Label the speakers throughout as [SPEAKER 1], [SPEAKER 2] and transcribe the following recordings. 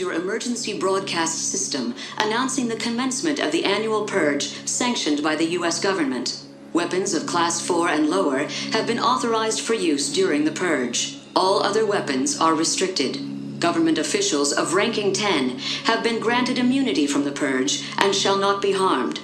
[SPEAKER 1] is your emergency broadcast system announcing the commencement of the annual Purge sanctioned by the U.S. government. Weapons of Class 4 and lower have been authorized for use during the Purge. All other weapons are restricted. Government officials of ranking 10 have been granted immunity from the Purge and shall not be harmed.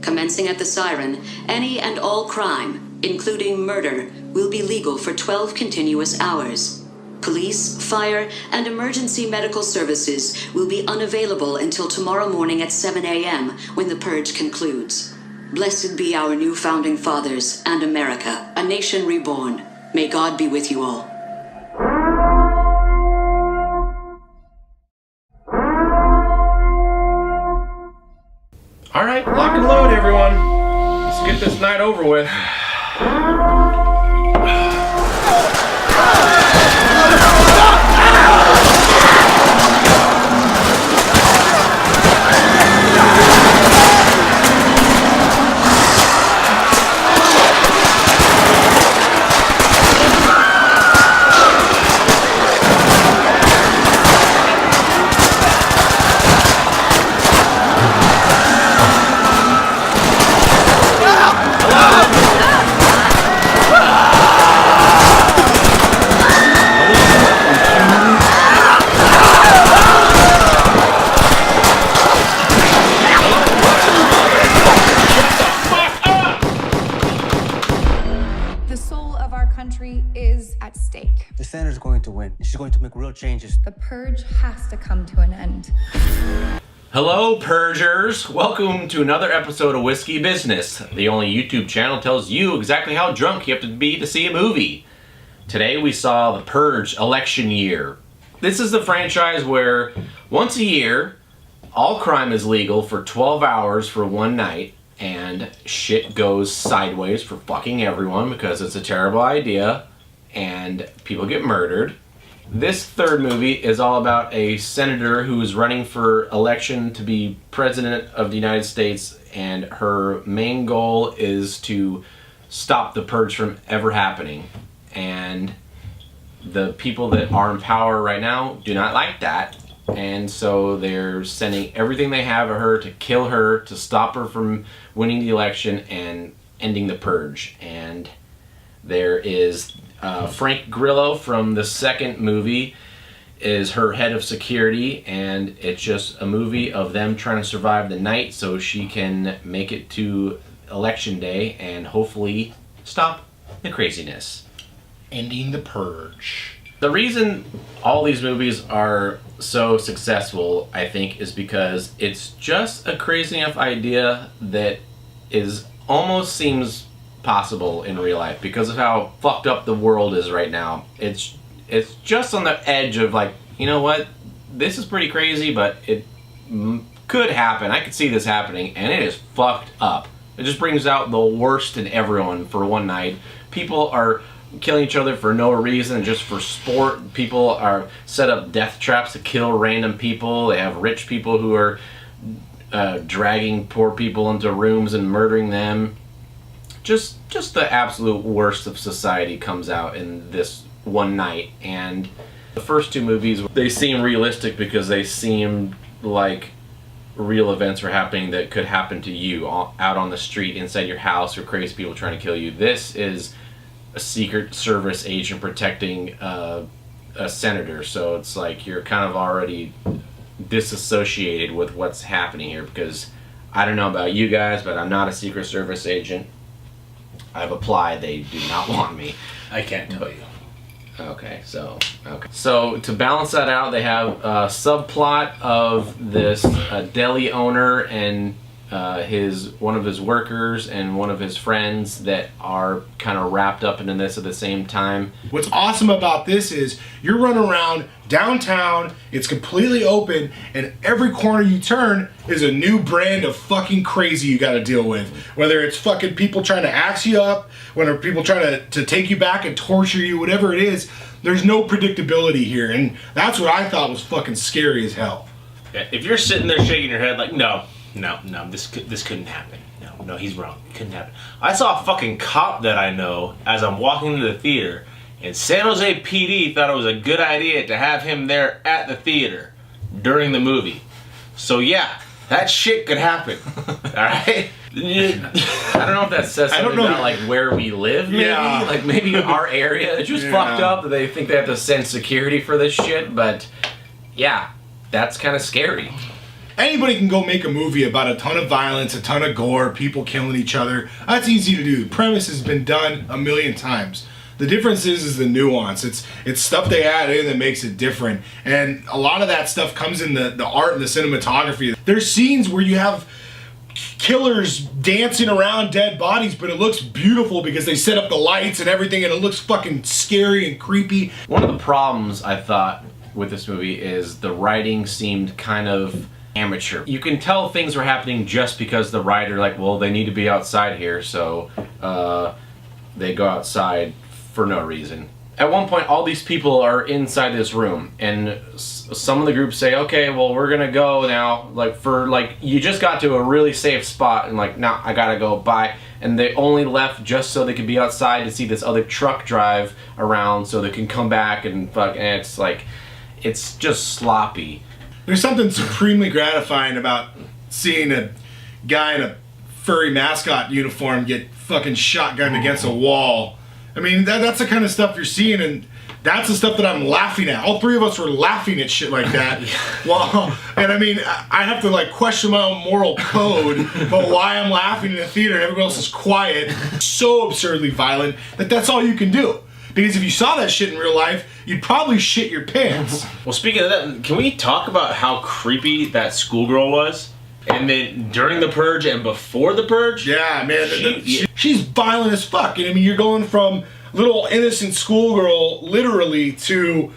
[SPEAKER 1] Commencing at the siren, any and all crime, including murder, will be legal for 12 continuous hours. Police, fire, and emergency medical services will be unavailable until tomorrow morning at 7 a.m. when the Purge concludes. Blessed be our new founding fathers and America, a nation reborn. May God be with you all.
[SPEAKER 2] All right, lock and load, everyone. Let's get this night over with.
[SPEAKER 3] Is at stake.
[SPEAKER 4] The senator's going to win. She's going to make real changes.
[SPEAKER 3] The Purge has to come to an end.
[SPEAKER 2] Hello, Purgers. Welcome to another episode of Whiskey Business. The only YouTube channel tells you exactly how drunk you have to be to see a movie. Today we saw The Purge election year. This is the franchise where once a year, all crime is legal for 12 hours for one night, and shit goes sideways for fucking everyone because it's a terrible idea and people get murdered. This third movie is all about a senator who is running for election to be president of the United States, and her main goal is to stop the purge from ever happening. And the people that are in power right now do not like that, and so they're sending everything they have at her to kill her, to stop her from winning the election and ending the purge. And there is Frank Grillo from the second movie is her head of security, and it's just a movie of them trying to survive the night so she can make it to election day and hopefully stop the craziness.
[SPEAKER 5] Ending the purge.
[SPEAKER 2] The reason all these movies are so successful, I think, is because it's just a crazy enough idea that is almost seems possible in real life because of how fucked up the world is right now. It's just on the edge of like, you know what, this is pretty crazy, but it could happen. I could see this happening, and it is fucked up. It just brings out the worst in everyone for one night. People are killing each other for no reason, just for sport. People are set up death traps to kill random people. They have rich people who are dragging poor people into rooms and murdering them. Just the absolute worst of society comes out in this one night. And the first two movies, they seem realistic because they seem like real events were happening that could happen to you out on the street, inside your house, or crazy people trying to kill you. This is a Secret Service agent protecting a senator, so it's like you're kind of already disassociated with what's happening here, because I don't know about you guys, but I'm not a Secret Service agent. I've applied. They do not want me.
[SPEAKER 5] I can't tell you.
[SPEAKER 2] Okay, so to balance that out, they have a subplot of this deli owner and one of his workers and one of his friends that are kind of wrapped up into this at the same time.
[SPEAKER 5] What's awesome about this is you're running around downtown, it's completely open, and every corner you turn is a new brand of fucking crazy you gotta deal with. Whether it's fucking people trying to axe you up, whether people trying to take you back and torture you, whatever it is, there's no predictability here, and that's what I thought was fucking scary as hell.
[SPEAKER 6] Yeah, if you're sitting there shaking your head like, no, this couldn't happen. No, he's wrong. It couldn't happen. I saw a fucking cop that I know as I'm walking into the theater, and San Jose PD thought it was a good idea to have him there at the theater. during the movie. So yeah, that shit could happen. Alright?
[SPEAKER 2] I don't know if that says something about like where we live, maybe.
[SPEAKER 5] Yeah.
[SPEAKER 2] Like maybe our area is just fucked up that they think they have to send security for this shit, but yeah, that's kind of scary.
[SPEAKER 5] Anybody can go make a movie about a ton of violence, a ton of gore, people killing each other. That's easy to do. The premise has been done a million times. The difference is the nuance. It's stuff they add in that makes it different. And a lot of that stuff comes in the art and the cinematography. There's scenes where you have killers dancing around dead bodies, but it looks beautiful because they set up the lights and everything, and it looks fucking scary and creepy.
[SPEAKER 2] One of the problems I thought with this movie is the writing seemed kind of amateur. You can tell things were happening just because the writer, like, well, they need to be outside here, so they go outside for no reason. At one point, all these people are inside this room, and some of the groups say, okay, well, we're gonna go now, you just got to a really safe spot, and like, nah, I gotta go, bye. And they only left just so they could be outside to see this other truck drive around so they can come back and fuck, and it's like, it's just sloppy.
[SPEAKER 5] There's something supremely gratifying about seeing a guy in a furry mascot uniform get fucking shotgunned against a wall. I mean, that's the kind of stuff you're seeing, and that's the stuff that I'm laughing at. All three of us were laughing at shit like that. Well, and I mean, I have to like question my own moral code about why I'm laughing in a theater and everyone else is quiet. So absurdly violent that's all you can do. Because if you saw that shit in real life, you'd probably shit your pants.
[SPEAKER 6] Well, speaking of that, can we talk about how creepy that schoolgirl was? And then during the Purge and before the Purge?
[SPEAKER 5] Yeah, man. She's violent as fuck. And I mean, you're going from little innocent schoolgirl, literally, to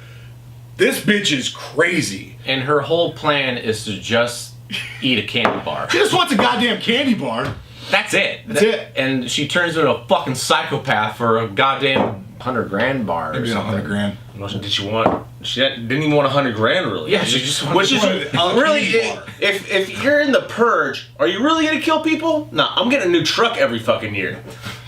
[SPEAKER 5] this bitch is crazy.
[SPEAKER 2] And her whole plan is to just eat a candy bar.
[SPEAKER 5] She just wants a goddamn candy bar.
[SPEAKER 2] That's it.
[SPEAKER 5] That's it.
[SPEAKER 2] And she turns into a fucking psychopath for a goddamn $100,000 bar or
[SPEAKER 5] Maybe
[SPEAKER 2] something.
[SPEAKER 5] $100,000.
[SPEAKER 6] Did she want? She didn't even want $100,000 really.
[SPEAKER 2] Yeah, she just wanted
[SPEAKER 6] really. If you're in the Purge, are you really gonna kill people? No, I'm getting a new truck every fucking year.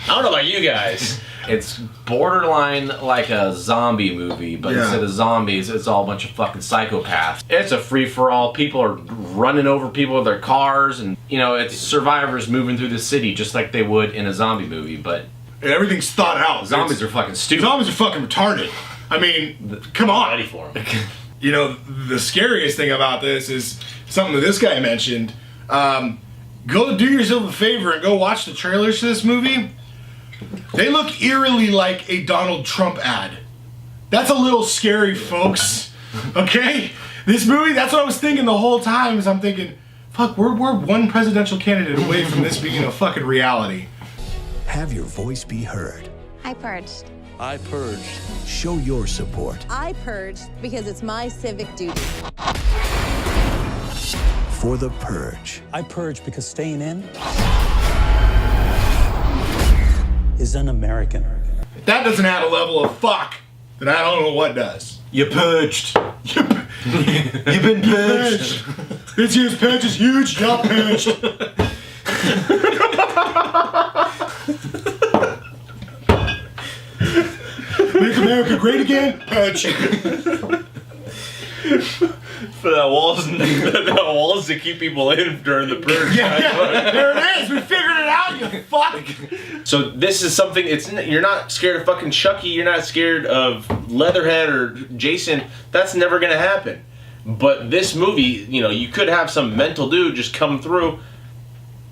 [SPEAKER 6] I don't know about you guys.
[SPEAKER 2] It's borderline like a zombie movie, but instead of zombies, it's all a bunch of fucking psychopaths. It's a free-for-all. People are running over people with their cars, and it's survivors moving through the city just like they would in a zombie movie, but
[SPEAKER 5] everything's thought out.
[SPEAKER 2] Zombies are fucking stupid.
[SPEAKER 5] Zombies are fucking retarded. I mean, come on.
[SPEAKER 6] Ready for them.
[SPEAKER 5] The scariest thing about this is something that this guy mentioned. Go do yourself a favor and go watch the trailers to this movie. They look eerily like a Donald Trump ad. That's a little scary, folks. Okay? This movie, that's what I was thinking the whole time, is I'm thinking, fuck, we're one presidential candidate away from this being a fucking reality.
[SPEAKER 7] Have your voice be heard.
[SPEAKER 8] I purged.
[SPEAKER 7] I purged. Show your support.
[SPEAKER 8] I purged because it's my civic duty.
[SPEAKER 7] For the Purge.
[SPEAKER 4] I purge because staying in is un-American.
[SPEAKER 5] If that doesn't add a level of fuck, then I don't know what does.
[SPEAKER 2] You purged.
[SPEAKER 5] You've been purged. This year's purge is huge. You're purged. Make America great again? Purge.
[SPEAKER 6] For the walls to keep people in during the Purge.
[SPEAKER 5] Yeah, there it is. We figured it out, you fuck.
[SPEAKER 6] So this is something. You're not scared of fucking Chucky. You're not scared of Leatherhead or Jason. That's never gonna happen. But this movie, you could have some mental dude just come through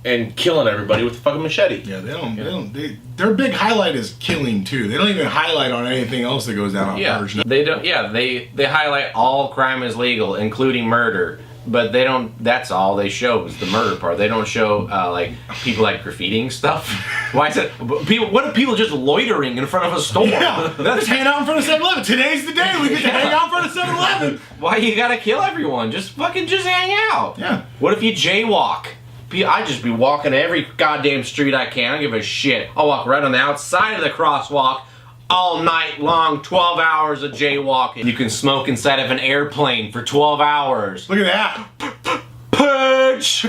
[SPEAKER 6] and killing everybody with a fucking machete.
[SPEAKER 5] Yeah, their big highlight is killing too. They don't even highlight on anything else that goes down on Purge.
[SPEAKER 2] They don't. Yeah, they highlight all crime is legal, including murder. But they don't. That's all they show is the murder part. They don't show like people like graffitiing stuff. Why is it? People. What if people just loitering in front of a store?
[SPEAKER 5] Yeah, let's hang out in front of 7-Eleven. Today's the day we get to hang out in front of 7-Eleven.
[SPEAKER 2] Why you gotta kill everyone? Just hang out.
[SPEAKER 5] Yeah.
[SPEAKER 2] What if you jaywalk? I just be walking every goddamn street I can. I don't give a shit. I'll walk right on the outside of the crosswalk all night long, 12 hours of jaywalking. You can smoke inside of an airplane for 12 hours.
[SPEAKER 5] Look at that.
[SPEAKER 2] Purge!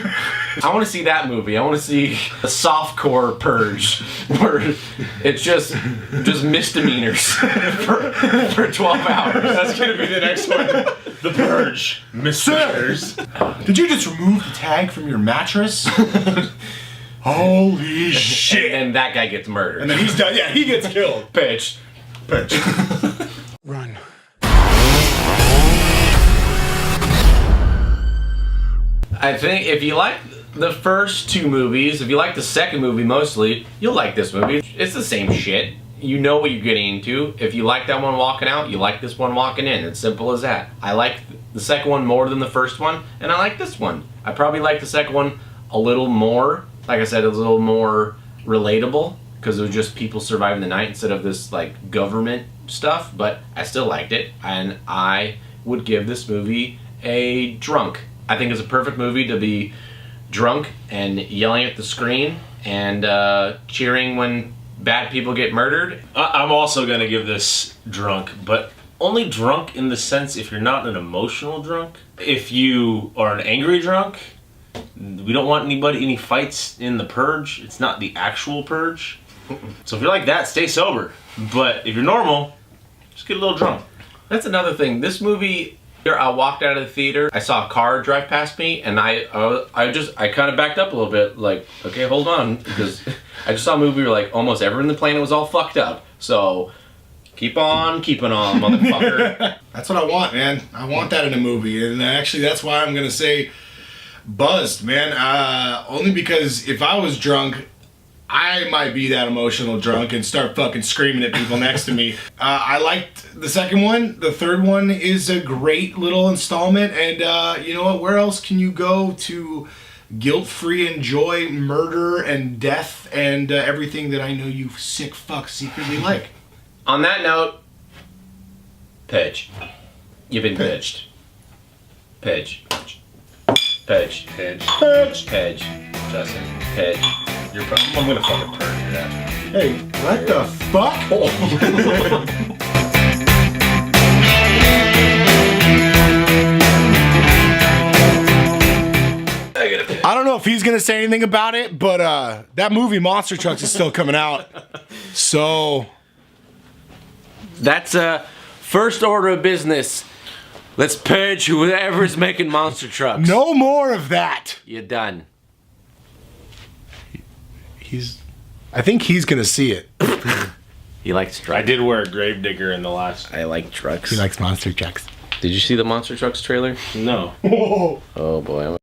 [SPEAKER 2] I want to see that movie. I want to see a softcore Purge where it's just misdemeanors for 12 hours.
[SPEAKER 6] That's gonna be the next one. The Purge, Misters.
[SPEAKER 5] Did you just remove the tag from your mattress? Holy shit.
[SPEAKER 2] And that guy gets murdered.
[SPEAKER 5] And then he's done. Yeah, he gets killed.
[SPEAKER 2] Pitch.
[SPEAKER 4] Run.
[SPEAKER 2] I think if you like the first two movies, if you like the second movie mostly, you'll like this movie. It's the same shit. You know what you're getting into. If you like that one walking out, you like this one walking in. It's simple as that. I like the second one more than the first one, and I like this one. I probably like the second one a little more. Like I said, it was a little more relatable because it was just people surviving the night instead of this like government stuff, but I still liked it, and I would give this movie a drunk. I think it's a perfect movie to be drunk and yelling at the screen and cheering when bad people get murdered.
[SPEAKER 6] I'm also gonna give this drunk, but only drunk in the sense if you're not an emotional drunk. If you are an angry drunk, we don't want any fights in the Purge. It's not the actual Purge. So if you're like that, stay sober. But if you're normal, just get a little drunk.
[SPEAKER 2] That's another thing. This movie, I walked out of the theater, I saw a car drive past me, and I kind of backed up a little bit, like, okay, hold on, because I just saw a movie where like almost everyone on the planet was all fucked up. So keep on keeping on, motherfucker.
[SPEAKER 5] That's what I want, man. I want that in a movie, and actually that's why I'm gonna say buzzed, man. Only because if I was drunk, I might be that emotional drunk and start fucking screaming at people next to me. I liked the second one. The third one is a great little installment, and you know what? Where else can you go to guilt-free enjoy murder and death and everything that I know you sick fucks secretly like?
[SPEAKER 2] On that note, Purge. You've been purged. Purge. Purge.
[SPEAKER 6] Purge.
[SPEAKER 2] Purge. Purge.
[SPEAKER 6] Justin.
[SPEAKER 2] Purge.
[SPEAKER 6] I'm gonna fucking purge your ass.
[SPEAKER 5] Hey, what the fuck? I don't know if he's gonna say anything about it, but that movie Monster Trucks is still coming out. So
[SPEAKER 2] That's first order of business. Let's purge whoever's making monster trucks.
[SPEAKER 5] no more of that.
[SPEAKER 2] You're done.
[SPEAKER 5] I think he's gonna see it.
[SPEAKER 2] He likes
[SPEAKER 6] I
[SPEAKER 2] trucks.
[SPEAKER 6] did wear a Gravedigger in the last.
[SPEAKER 2] I like trucks.
[SPEAKER 5] He likes Monster Trucks.
[SPEAKER 2] Did you see the Monster Trucks trailer?
[SPEAKER 6] No.
[SPEAKER 2] Oh boy.